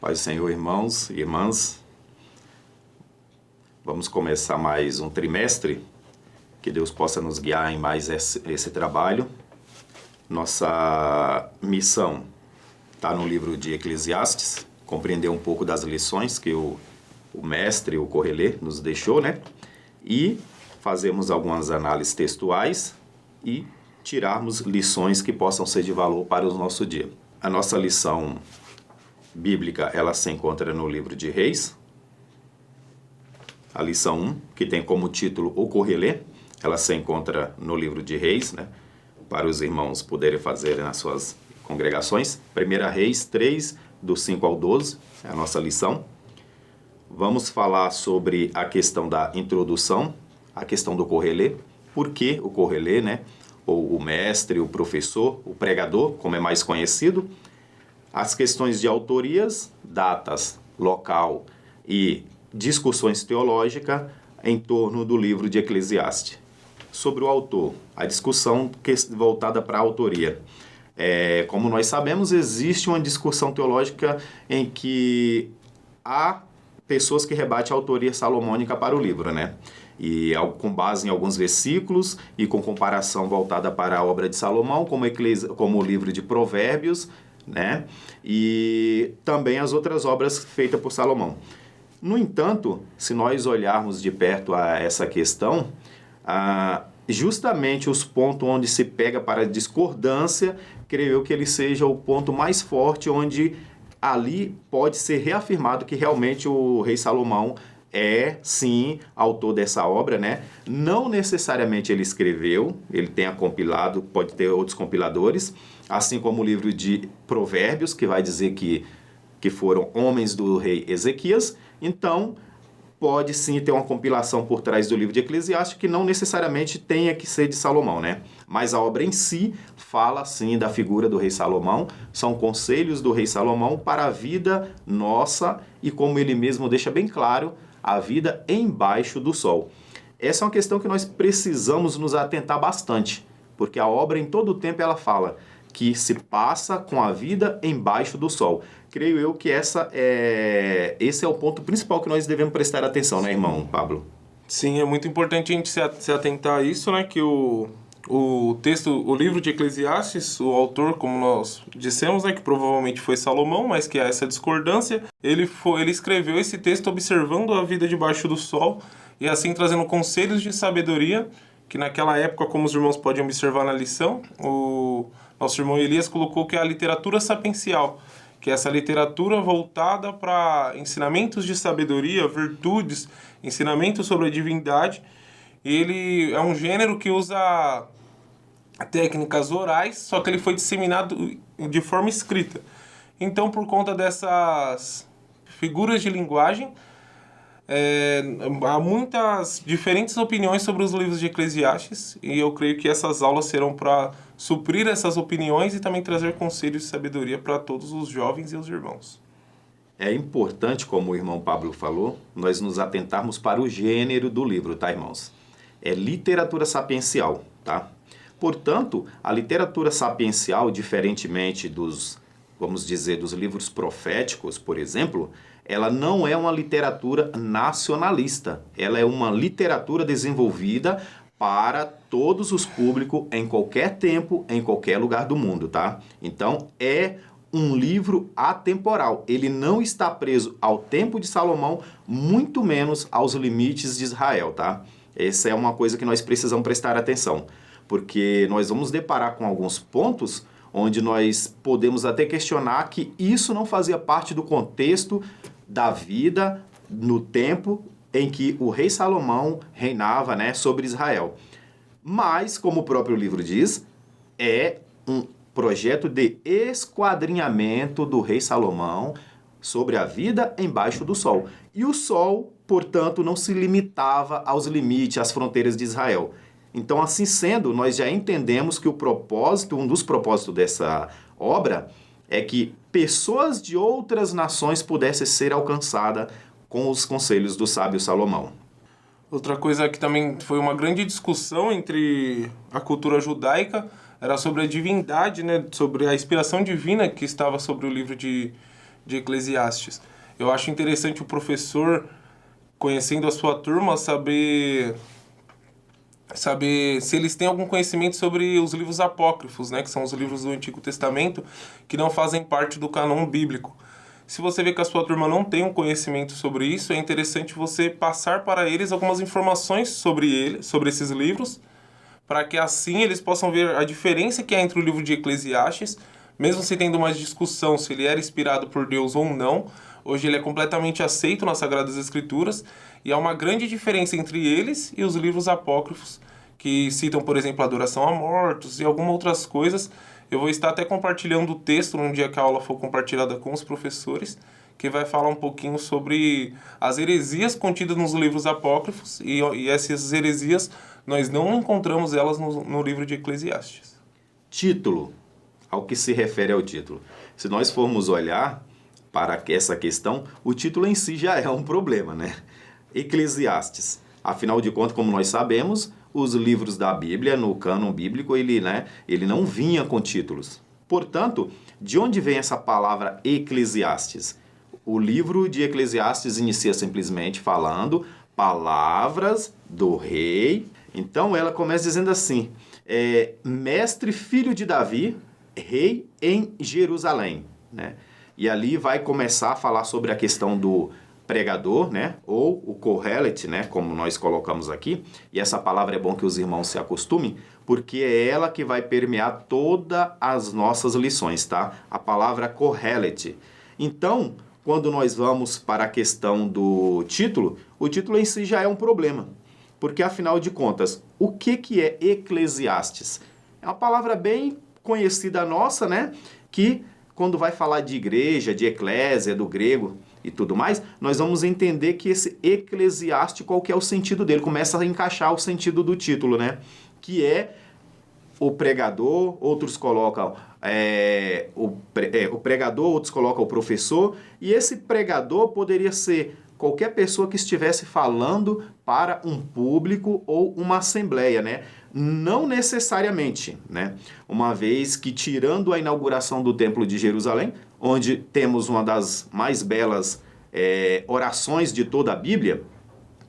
Paz do Senhor, irmãos e irmãs. Vamos começar mais um trimestre. Que Deus possa nos guiar em mais esse trabalho. Nossa missão está no livro de Eclesiastes, compreender um pouco das lições que o mestre, o Correlê, nos deixou, né? E fazermos algumas análises textuais e tirarmos lições que possam ser de valor para o nosso dia. A nossa lição bíblica, ela se encontra no livro de Reis. A lição 1, que tem como título O Correlê, ela se encontra no livro de Reis, né? Para os irmãos poderem fazer nas suas congregações. 1 Reis 3, do 5 ao 12, é a nossa lição. Vamos falar sobre a questão da introdução, a questão do Correlê. Por que o Correlê, né? Ou o mestre, o professor, o pregador, como é mais conhecido. As questões de autorias, datas, local e discussões teológicas em torno do livro de Eclesiastes. Sobre o autor, a discussão voltada para a autoria. Como nós sabemos, existe uma discussão teológica em que há pessoas que rebatem a autoria salomônica para o livro, né? E com base em alguns versículos e com comparação voltada para a obra de Salomão, como o livro de Provérbios, né? E também as outras obras feitas por Salomão. No entanto, se nós olharmos de perto a essa questão, justamente os pontos onde se pega para a discordância, creio eu que ele seja o ponto mais forte, onde ali pode ser reafirmado que realmente o rei Salomão é, sim, autor dessa obra, né? Não necessariamente ele escreveu, ele tenha compilado, pode ter outros compiladores, assim como o livro de Provérbios, que vai dizer que foram homens do rei Ezequias. Então, pode sim ter uma compilação por trás do livro de Eclesiastes, que não necessariamente tenha que ser de Salomão, né? Mas a obra em si fala sim da figura do rei Salomão, são conselhos do rei Salomão para a vida nossa e, como ele mesmo deixa bem claro, a vida embaixo do sol. Essa é uma questão que nós precisamos nos atentar bastante, porque a obra em todo o tempo ela fala que se passa com a vida embaixo do sol. Creio eu que esse é o ponto principal que nós devemos prestar atenção, né, irmão Pablo? Sim, é muito importante a gente se atentar a isso, né, que o livro de Eclesiastes, o autor, como nós dissemos, né, que provavelmente foi Salomão, mas que há essa discordância, ele escreveu esse texto observando a vida debaixo do sol e assim trazendo conselhos de sabedoria, que naquela época, como os irmãos podem observar na lição, o nosso irmão Elias colocou que é a literatura sapiencial, que é essa literatura voltada para ensinamentos de sabedoria, virtudes, ensinamentos sobre a divindade. Ele é um gênero que usa técnicas orais, só que ele foi disseminado de forma escrita. Então, por conta dessas figuras de linguagem, há muitas diferentes opiniões sobre os livros de Eclesiastes, e eu creio que essas aulas serão para suprir essas opiniões e também trazer conselhos de sabedoria para todos os jovens e os irmãos. É importante, como o irmão Pablo falou, nós nos atentarmos para o gênero do livro, tá, irmãos? É literatura sapiencial, tá? Portanto, a literatura sapiencial, diferentemente dos, vamos dizer, dos livros proféticos, por exemplo, ela não é uma literatura nacionalista. Ela é uma literatura desenvolvida para todos os públicos em qualquer tempo, em qualquer lugar do mundo, tá? Então, é um livro atemporal. Ele não está preso ao tempo de Salomão, muito menos aos limites de Israel, tá? Essa é uma coisa que nós precisamos prestar atenção, porque nós vamos deparar com alguns pontos onde nós podemos até questionar que isso não fazia parte do contexto da vida no tempo em que o rei Salomão reinava, né, sobre Israel. Mas, como o próprio livro diz, é um projeto de esquadrinhamento do rei Salomão sobre a vida embaixo do sol. E o sol, portanto, não se limitava aos limites, às fronteiras de Israel. Então, assim sendo, nós já entendemos que um dos propósitos dessa obra é que pessoas de outras nações pudessem ser alcançadas com os conselhos do sábio Salomão. Outra coisa que também foi uma grande discussão entre a cultura judaica era sobre a divindade, né? Sobre a inspiração divina que estava sobre o livro de de Eclesiastes. Eu acho interessante o professor, conhecendo a sua turma, saber se eles têm algum conhecimento sobre os livros apócrifos, né, que são os livros do Antigo Testamento, que não fazem parte do cânon bíblico. Se você vê que a sua turma não tem um conhecimento sobre isso, é interessante você passar para eles algumas informações sobre esses livros, para que assim eles possam ver a diferença que há entre o livro de Eclesiastes, mesmo se tendo uma discussão se ele era inspirado por Deus ou não. Hoje ele é completamente aceito nas Sagradas Escrituras, e há uma grande diferença entre eles e os livros apócrifos, que citam, por exemplo, a adoração a mortos e algumas outras coisas. Eu vou estar até compartilhando o texto num dia que a aula for compartilhada com os professores, que vai falar um pouquinho sobre as heresias contidas nos livros apócrifos, e essas heresias nós não encontramos elas no livro de Eclesiastes. Título, ao que se refere ao título. Se nós formos olhar para essa questão, o título em si já é um problema, né? Eclesiastes. Afinal de contas, como nós sabemos, os livros da Bíblia, no cânon bíblico, ele não vinha com títulos. Portanto, de onde vem essa palavra Eclesiastes? O livro de Eclesiastes inicia simplesmente falando palavras do rei. Então, ela começa dizendo assim, mestre filho de Davi, rei em Jerusalém, né? E ali vai começar a falar sobre a questão do pregador, né? Ou o Kohelet, né? Como nós colocamos aqui. E essa palavra é bom que os irmãos se acostumem, porque é ela que vai permear todas as nossas lições, tá? A palavra Kohelet. Então, quando nós vamos para a questão do título, o título em si já é um problema. Porque, afinal de contas, o que é Eclesiastes? É uma palavra bem conhecida nossa, né? Que quando vai falar de igreja, de eclésia, do grego e tudo mais, nós vamos entender que esse eclesiástico, qual que é o sentido dele? Começa a encaixar o sentido do título, né? Que é o pregador, outros colocam o pregador, outros colocam o professor, e esse pregador poderia ser qualquer pessoa que estivesse falando para um público ou uma assembleia, né? Não necessariamente, né? Uma vez que, tirando a inauguração do Templo de Jerusalém, onde temos uma das mais belas orações de toda a Bíblia,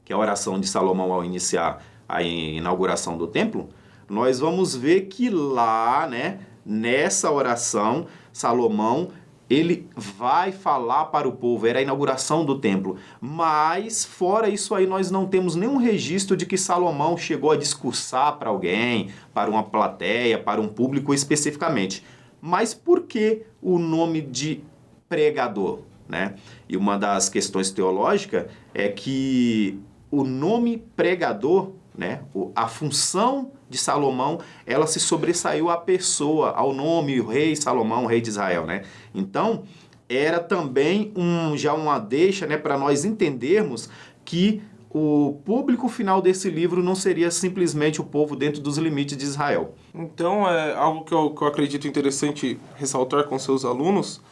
que é a oração de Salomão ao iniciar a inauguração do Templo, nós vamos ver que lá, né, nessa oração, Salomão, ele vai falar para o povo, era a inauguração do templo. Mas, fora isso aí, nós não temos nenhum registro de que Salomão chegou a discursar para alguém, para uma plateia, para um público especificamente. Mas por que o nome de pregador, né? E uma das questões teológicas é que o nome pregador, né, a função de Salomão, ela se sobressaiu à pessoa, ao nome, o rei Salomão, o rei de Israel, né? Então, era também já uma deixa, né, para nós entendermos que o público final desse livro não seria simplesmente o povo dentro dos limites de Israel. Então, algo que eu acredito interessante ressaltar com seus alunos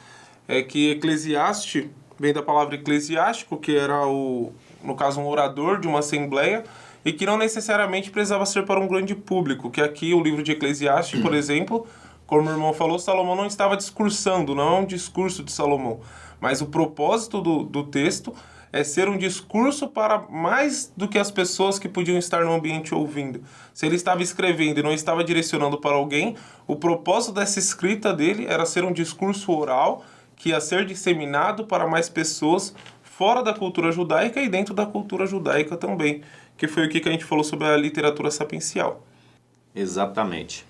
é que Eclesiastes vem da palavra eclesiástico, que era, no caso, um orador de uma assembleia, e que não necessariamente precisava ser para um grande público, que aqui o livro de Eclesiastes, por exemplo, como o irmão falou, Salomão não estava discursando, não é um discurso de Salomão, mas o propósito do texto é ser um discurso para mais do que as pessoas que podiam estar no ambiente ouvindo. Se ele estava escrevendo e não estava direcionando para alguém, o propósito dessa escrita dele era ser um discurso oral que ia ser disseminado para mais pessoas fora da cultura judaica e dentro da cultura judaica também, que foi o que a gente falou sobre a literatura sapiencial. Exatamente.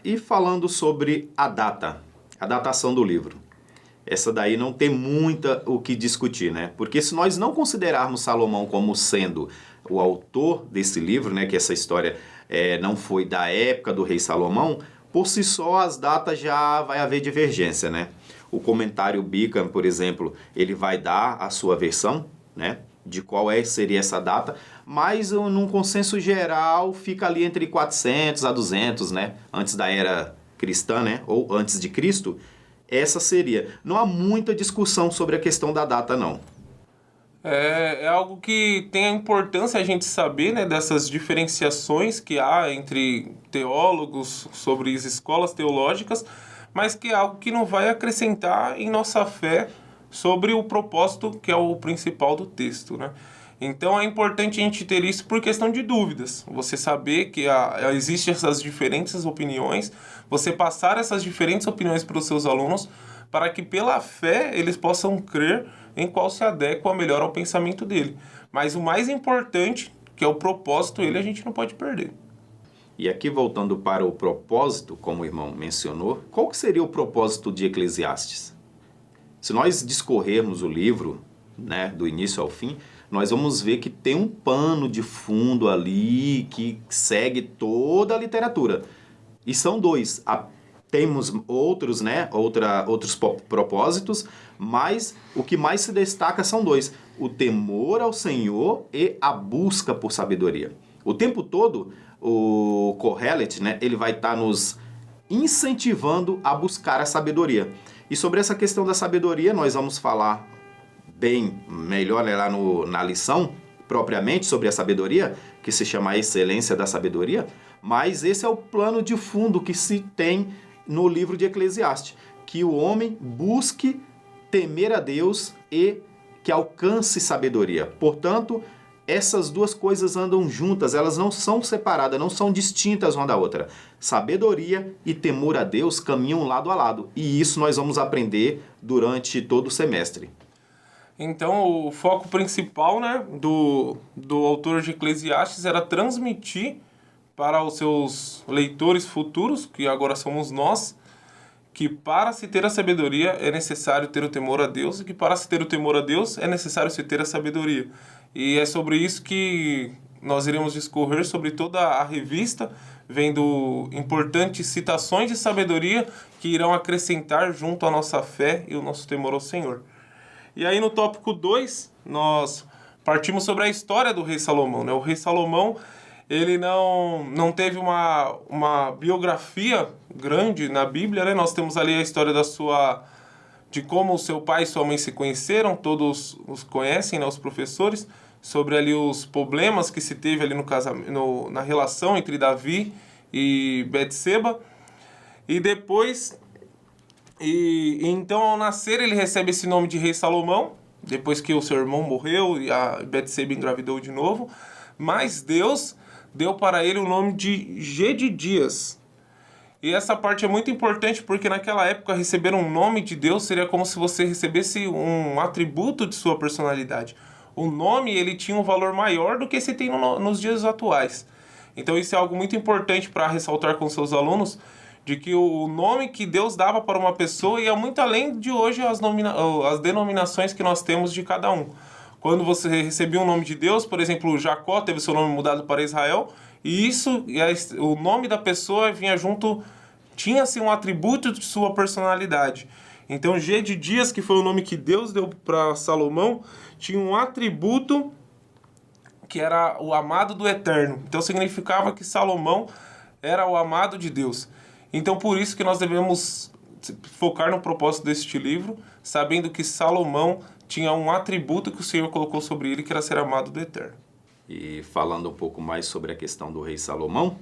E falando sobre a datação do livro. Essa daí não tem muita o que discutir, né? Porque se nós não considerarmos Salomão como sendo o autor desse livro, né, que essa história não foi da época do rei Salomão, por si só as datas já vai haver divergência, né? O comentário Beacon, por exemplo, ele vai dar a sua versão, né, de qual seria essa data, mas num consenso geral fica ali entre 400 a 200, né, antes da era cristã, né, ou antes de Cristo. Essa seria. Não há muita discussão sobre a questão da data, não. É algo que tem a importância a gente saber, né, dessas diferenciações que há entre teólogos sobre as escolas teológicas, mas que é algo que não vai acrescentar em nossa fé sobre o propósito que é o principal do texto, né? Então é importante a gente ter isso por questão de dúvidas. Você saber que existem essas diferentes opiniões, você passar essas diferentes opiniões para os seus alunos, para que pela fé eles possam crer em qual se adequa melhor ao pensamento dele. Mas o mais importante, que é o propósito, a gente não pode perder. E aqui voltando para o propósito, como o irmão mencionou, qual que seria o propósito de Eclesiastes? Se nós discorrermos o livro, né, do início ao fim, nós vamos ver que tem um pano de fundo ali que segue toda a literatura. E são dois. Temos outros, né, outros propósitos, mas o que mais se destaca são dois. O temor ao Senhor e a busca por sabedoria. O tempo todo, o Kohelet, né, ele vai estar nos incentivando a buscar a sabedoria. E sobre essa questão da sabedoria, nós vamos falar bem melhor, né, lá na lição, propriamente sobre a sabedoria, que se chama a excelência da sabedoria, mas esse é o plano de fundo que se tem no livro de Eclesiastes, que o homem busque temer a Deus e que alcance sabedoria. Portanto, essas duas coisas andam juntas, elas não são separadas, não são distintas uma da outra. Sabedoria e temor a Deus caminham lado a lado, e isso nós vamos aprender durante todo o semestre. Então, o foco principal, né, do autor de Eclesiastes era transmitir para os seus leitores futuros, que agora somos nós, que para se ter a sabedoria é necessário ter o temor a Deus, e que para se ter o temor a Deus é necessário se ter a sabedoria. E é sobre isso que nós iremos discorrer sobre toda a revista, vendo importantes citações de sabedoria que irão acrescentar junto à nossa fé e o nosso temor ao Senhor. E aí no tópico 2, nós partimos sobre a história do rei Salomão, né? O rei Salomão, ele não teve uma biografia grande na Bíblia, né? Nós temos ali a história de como o seu pai e sua mãe se conheceram, todos os conhecem, né? Os professores, sobre ali os problemas que se teve ali na relação entre Davi e Betseba. E depois... então, ao nascer, ele recebe esse nome de Rei Salomão, depois que o seu irmão morreu e a Betseba engravidou de novo. Mas Deus deu para ele o nome de Gedidias. E essa parte é muito importante porque naquela época receber um nome de Deus seria como se você recebesse um atributo de sua personalidade. O nome, ele tinha um valor maior do que se tem nos dias atuais. Então isso é algo muito importante para ressaltar com seus alunos, de que o nome que Deus dava para uma pessoa ia muito além de hoje as denominações que nós temos de cada um. Quando você recebia o nome de Deus, por exemplo, Jacó teve seu nome mudado para Israel, e o nome da pessoa vinha junto, tinha-se um atributo de sua personalidade. Então, Gedidias, que foi o nome que Deus deu para Salomão, tinha um atributo que era o amado do Eterno. Então, significava que Salomão era o amado de Deus. Então, por isso que nós devemos focar no propósito deste livro, sabendo que Salomão tinha um atributo que o Senhor colocou sobre ele, que era ser amado do Eterno. E falando um pouco mais sobre a questão do rei Salomão,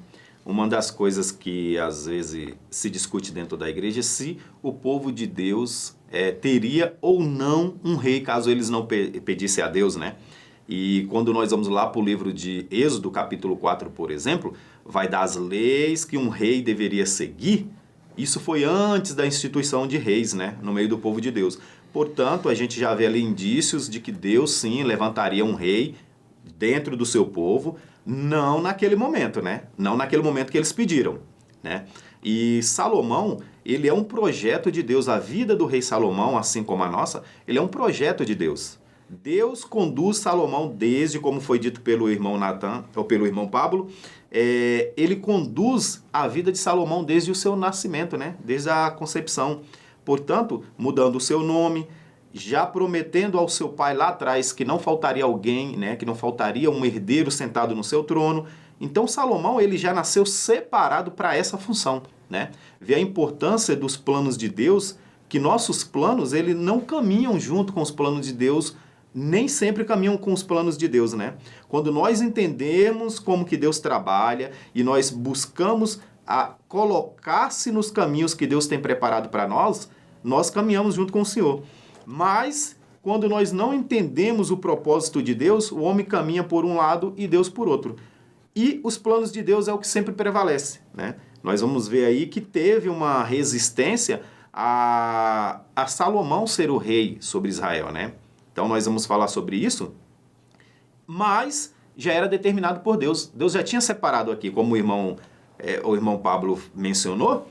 uma das coisas que às vezes se discute dentro da igreja é se o povo de Deus teria ou não um rei, caso eles não pedissem a Deus, né? E quando nós vamos lá para o livro de Êxodo, capítulo 4, por exemplo, vai dar as leis que um rei deveria seguir. Isso foi antes da instituição de reis, né, no meio do povo de Deus. Portanto, a gente já vê ali indícios de que Deus, sim, levantaria um rei dentro do seu povo, não naquele momento, né? Não naquele momento que eles pediram, né? E Salomão, ele é um projeto de Deus. A vida do rei Salomão, assim como a nossa, ele é um projeto de Deus. Deus conduz Salomão desde, como foi dito pelo irmão Natan, ou pelo irmão Pablo, ele conduz a vida de Salomão desde o seu nascimento, né? Desde a concepção. Portanto, mudando o seu nome, já prometendo ao seu pai lá atrás que não faltaria alguém, né? Que não faltaria um herdeiro sentado no seu trono. Então, Salomão, ele já nasceu separado para essa função, né? Vê a importância dos planos de Deus, que nossos planos, eles não caminham junto com os planos de Deus, nem sempre caminham com os planos de Deus, né? Quando nós entendemos como que Deus trabalha e nós buscamos a colocar-se nos caminhos que Deus tem preparado para nós, nós caminhamos junto com o Senhor. Mas, quando nós não entendemos o propósito de Deus, o homem caminha por um lado e Deus por outro. E os planos de Deus é o que sempre prevalece, né? Nós vamos ver aí que teve uma resistência a Salomão ser o rei sobre Israel, né? Então nós vamos falar sobre isso, mas já era determinado por Deus. Deus já tinha separado aqui, como o irmão Pablo mencionou,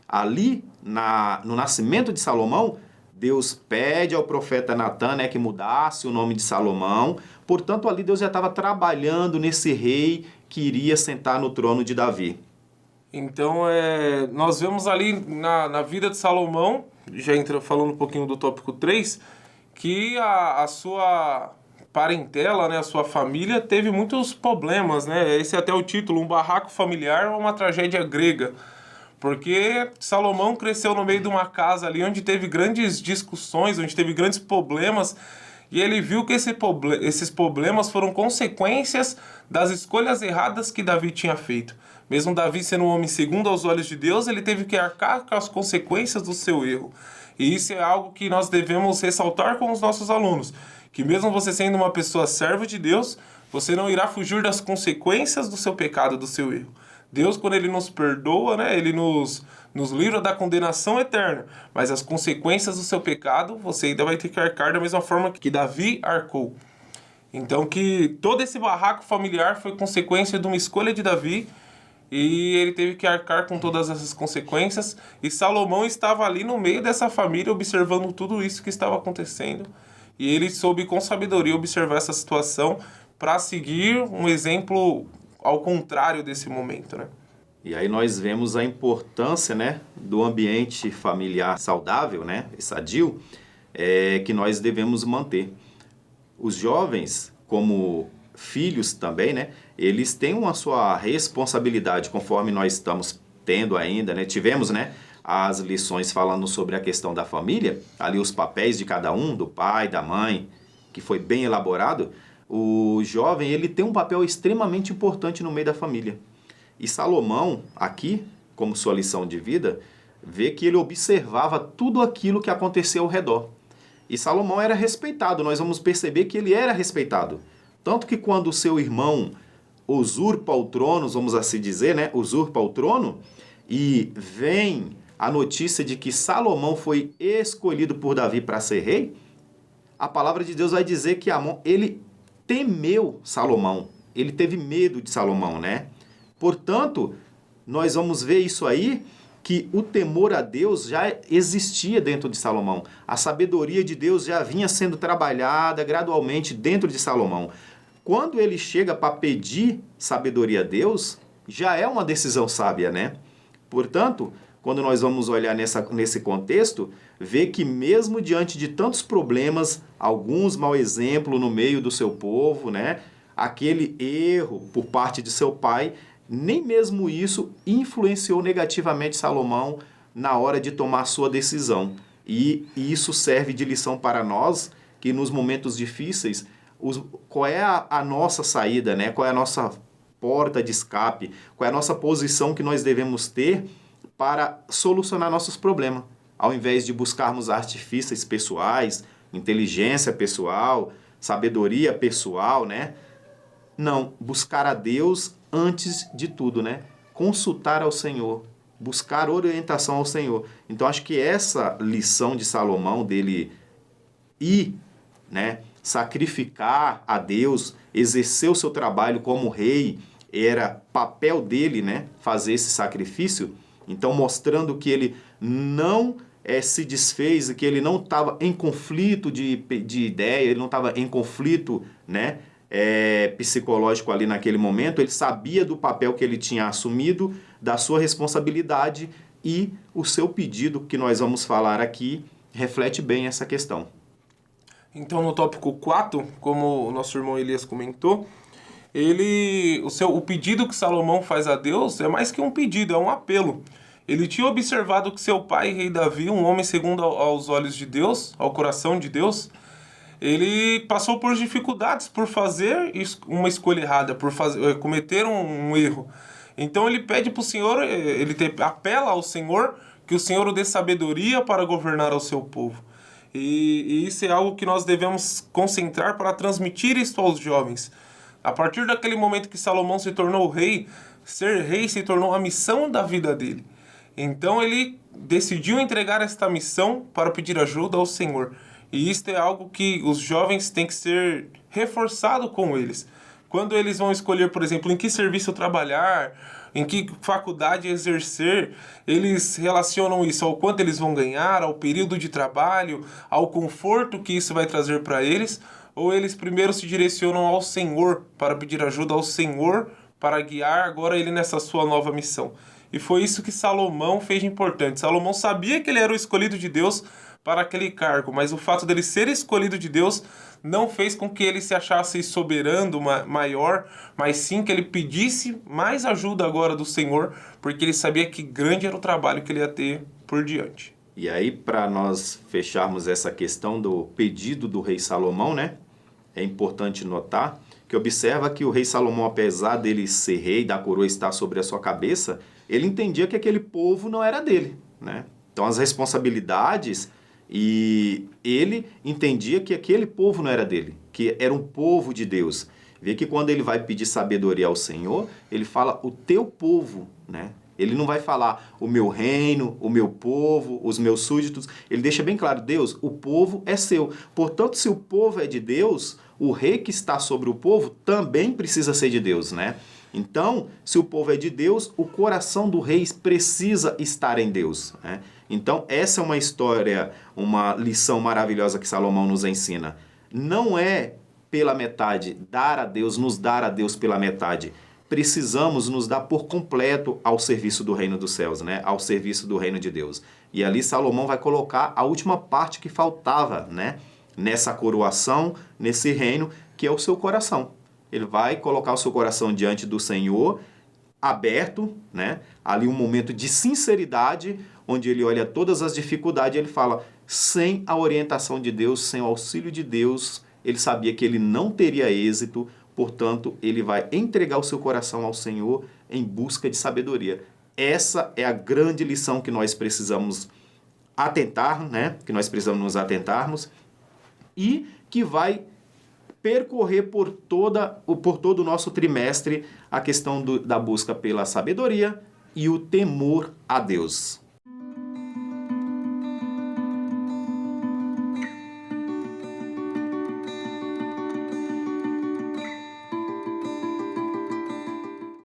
ali no nascimento de Salomão, Deus pede ao profeta Natã, né, que mudasse o nome de Salomão. Portanto, ali Deus já estava trabalhando nesse rei que iria sentar no trono de Davi. Então, nós vemos ali na vida de Salomão, já falando um pouquinho do tópico 3, que a sua parentela, né, a sua família, teve muitos problemas, né? Esse é até o título, um barraco familiar ou uma tragédia grega. Porque Salomão cresceu no meio de uma casa ali onde teve grandes discussões, onde teve grandes problemas, e ele viu que esses problemas foram consequências das escolhas erradas que Davi tinha feito. Mesmo Davi sendo um homem segundo aos olhos de Deus, ele teve que arcar com as consequências do seu erro. E isso é algo que nós devemos ressaltar com os nossos alunos, que mesmo você sendo uma pessoa serva de Deus, você não irá fugir das consequências do seu pecado, do seu erro. Deus, quando Ele nos perdoa, né, Ele nos livra da condenação eterna. Mas as consequências do seu pecado, você ainda vai ter que arcar da mesma forma que Davi arcou. Então, que todo esse barraco familiar foi consequência de uma escolha de Davi, e ele teve que arcar com todas essas consequências. E Salomão estava ali no meio dessa família, observando tudo isso que estava acontecendo. E ele soube com sabedoria observar essa situação para seguir um exemplo ao contrário desse momento, né? E aí nós vemos a importância, né, do ambiente familiar saudável, né, e sadio, que nós devemos manter. Os jovens, como filhos também, né, eles têm uma sua responsabilidade, conforme nós estamos tendo ainda, né, tivemos, né, as lições falando sobre a questão da família, ali os papéis de cada um, do pai, da mãe, que foi bem elaborado. O jovem, ele tem um papel extremamente importante no meio da família. E Salomão, aqui, como sua lição de vida, vê que ele observava tudo aquilo que acontecia ao redor. E Salomão era respeitado, nós vamos perceber que ele era respeitado. Tanto que quando o seu irmão usurpa o trono, vamos assim dizer, né? Usurpa o trono, e vem a notícia de que Salomão foi escolhido por Davi para ser rei, a palavra de Deus vai dizer que ele temeu Salomão, ele teve medo de Salomão, né? Portanto, nós vamos ver isso aí, que o temor a Deus já existia dentro de Salomão. A sabedoria de Deus já vinha sendo trabalhada gradualmente dentro de Salomão. Quando ele chega para pedir sabedoria a Deus, já é uma decisão sábia, né? Portanto, quando nós vamos olhar nesse contexto, ver que mesmo diante de tantos problemas, alguns mau exemplos no meio do seu povo, né? Aquele erro por parte de seu pai, nem mesmo isso influenciou negativamente Salomão na hora de tomar sua decisão. E isso serve de lição para nós, que nos momentos difíceis, qual é a nossa saída, né? Qual é a nossa porta de escape, qual é a nossa posição que nós devemos ter para solucionar nossos problemas, ao invés de buscarmos artifícios pessoais, inteligência pessoal, sabedoria pessoal, né? Não, buscar a Deus antes de tudo, né? Consultar ao Senhor, buscar orientação ao Senhor. Então, acho que essa lição de Salomão, dele ir, né, sacrificar a Deus, exercer o seu trabalho como rei, era papel dele, né, fazer esse sacrifício. Então, mostrando que ele não se desfez, que ele não estava em conflito de ideia, ele não estava em conflito, né, psicológico ali naquele momento. Ele sabia do papel que ele tinha assumido, da sua responsabilidade, e o seu pedido, que nós vamos falar aqui, reflete bem essa questão. Então, no tópico 4, como o nosso irmão Elias comentou, o pedido que Salomão faz a Deus é mais que um pedido, é um apelo. Ele tinha observado que seu pai, rei Davi, um homem segundo aos olhos de Deus, ao coração de Deus, ele passou por dificuldades por fazer uma escolha errada, por cometer um erro. Então ele pede para o Senhor, apela ao Senhor, que o Senhor o dê sabedoria para governar ao seu povo. E isso é algo que nós devemos concentrar para transmitir isso aos jovens. A partir daquele momento que Salomão se tornou rei, ser rei se tornou a missão da vida dele. Então ele decidiu entregar esta missão para pedir ajuda ao Senhor. E isto é algo que os jovens têm que ser reforçado com eles. Quando eles vão escolher, por exemplo, em que serviço trabalhar, em que faculdade exercer, eles relacionam isso ao quanto eles vão ganhar, ao período de trabalho, ao conforto que isso vai trazer para eles, ou eles primeiro se direcionam ao Senhor para pedir ajuda ao Senhor para guiar agora ele nessa sua nova missão. E foi isso que Salomão fez de importante. Salomão sabia que ele era o escolhido de Deus para aquele cargo, mas o fato dele ser escolhido de Deus não fez com que ele se achasse soberano, maior, mas sim que ele pedisse mais ajuda agora do Senhor, porque ele sabia que grande era o trabalho que ele ia ter por diante. E aí, para nós fecharmos essa questão do pedido do rei Salomão, né? É importante notar que observa que o rei Salomão, apesar dele ser rei, da coroa estar sobre a sua cabeça, ele entendia que aquele povo não era dele, né? Então as responsabilidades, e ele entendia que aquele povo não era dele, que era um povo de Deus. Vê que quando ele vai pedir sabedoria ao Senhor, ele fala o teu povo, né? Ele não vai falar o meu reino, o meu povo, os meus súditos. Ele deixa bem claro, Deus, o povo é seu. Portanto, se o povo é de Deus, o rei que está sobre o povo também precisa ser de Deus, né? Então, se o povo é de Deus, o coração do rei precisa estar em Deus, né? Então, essa é uma história, uma lição maravilhosa que Salomão nos ensina. Não é pela metade, nos dar a Deus pela metade. Precisamos nos dar por completo ao serviço do reino dos céus, né? Ao serviço do reino de Deus. E ali Salomão vai colocar a última parte que faltava, né? Nessa coroação, nesse reino, que é o seu coração. Ele vai colocar o seu coração diante do Senhor, aberto, né? Ali um momento de sinceridade, onde ele olha todas as dificuldades e ele fala, sem a orientação de Deus, sem o auxílio de Deus, ele sabia que ele não teria êxito. Portanto, ele vai entregar o seu coração ao Senhor em busca de sabedoria. Essa é a grande lição que nós precisamos atentar, né? Que nós precisamos nos atentarmos e que vai percorrer por todo o nosso trimestre a questão da busca pela sabedoria e o temor a Deus.